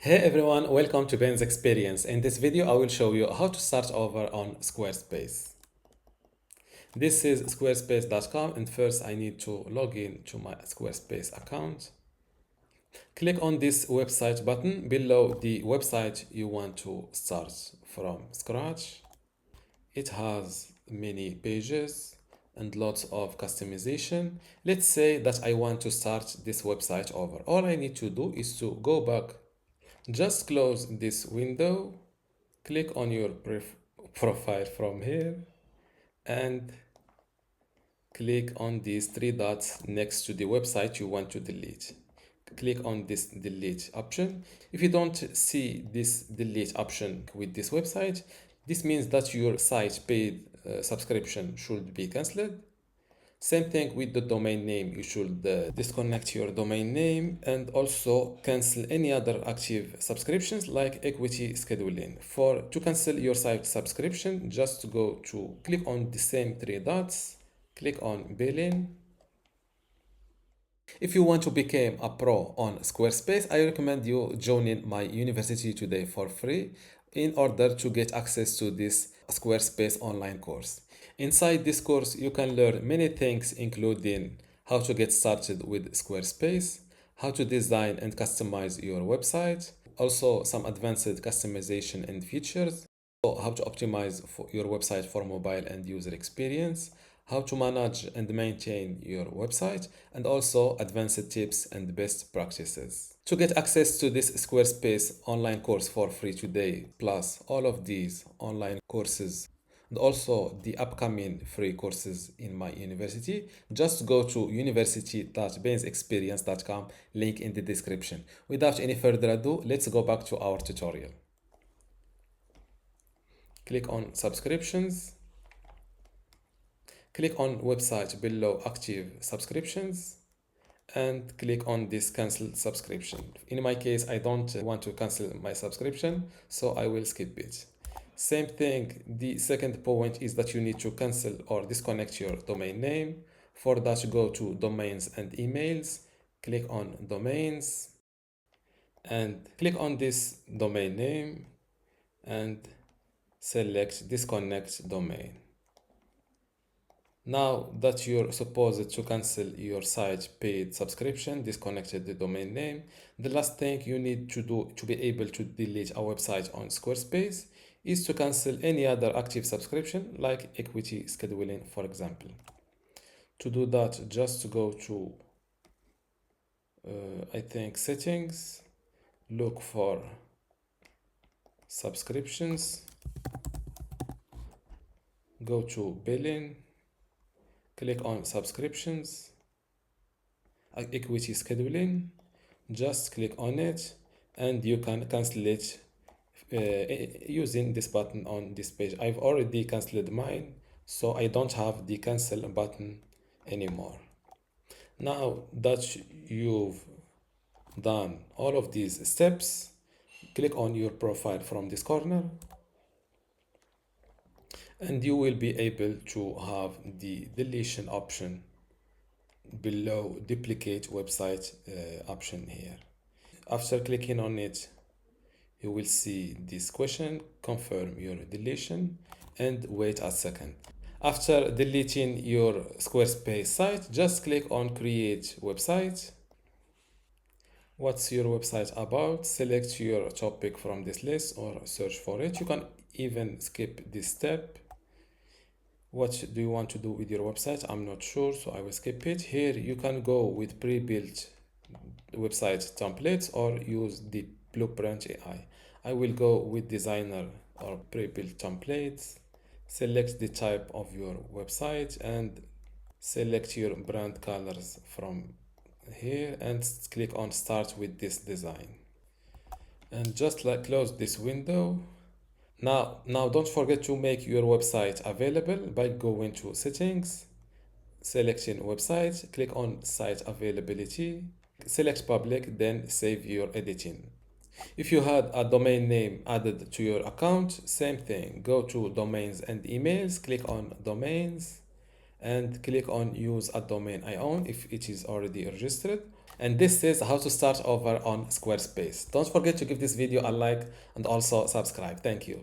Hey everyone, welcome to Ben's Experience. In this video, I will show you how to start over on Squarespace. This is squarespace.com, and first I need to log in to my Squarespace account. Click on this website button below the website you want to start from scratch. It has many pages and lots of customization. Let's say that I want to start this website over. All I need to do is to go back. Just close this window, click on your profile from here, and click on these three dots next to the website you want to delete. Click on this delete option. If you don't see this delete option with this website, this means that your site paid subscription should be cancelled. Same thing with the domain name. You should disconnect your domain name and also cancel any other active subscriptions like equity scheduling. To cancel your site subscription, just go to click on the same three dots, click on billing. If you want to become a pro on Squarespace, I recommend you joining my university today for free in order to get access to this Squarespace online course. Inside this course, you can learn many things, including how to get started with Squarespace, how to design and customize your website, also some advanced customization and features, how to optimize for your website for mobile and user experience, how to manage and maintain your website, and also advanced tips and best practices. To get access to this Squarespace online course for free today, plus all of these online courses and also the upcoming free courses in my university, just go to university.bensexperience.com, link in the description. Without any further ado, let's go back to our tutorial. Click on subscriptions. Click on website below active subscriptions and click on this cancel subscription. In my case, I don't want to cancel my subscription, so I will skip it. Same thing, the second point is that you need to cancel or disconnect your domain name. For that, go to domains and emails, click on domains and click on this domain name and select disconnect domain. Now that you're supposed to cancel your site paid subscription, disconnected the domain name, the last thing you need to do to be able to delete a website on Squarespace is to cancel any other active subscription like equity scheduling, for example. To do that, just go to I think settings, look for subscriptions, go to billing, click on subscriptions, equity scheduling, just click on it and you can cancel it using this button on this page. I've already canceled mine, so I don't have the cancel button anymore. Now that you've done all of these steps, click on your profile from this corner and you will be able to have the deletion option below duplicate website option here. After clicking on it, you will see this question, confirm your deletion and wait a second. After deleting your Squarespace site, just click on create website. What's your website about? Select your topic from this list or search for it. You can even skip this step. What do you want to do with your website? I'm not sure, so I will skip it. Here you can go with pre-built website templates or use the Blueprint AI. I will go with designer or pre-built templates. Select the type of your website and select your brand colors from here and click on start with this design. And just like close this window. Now don't forget to make your website available by going to settings, selecting website, click on site availability, select public, then save your editing. If you had a domain name added to your account, same thing, go to domains and emails, click on domains and click on use a domain I own if it is already registered, And this is how to start over on Squarespace. Don't forget to give this video a like and also subscribe. Thank you.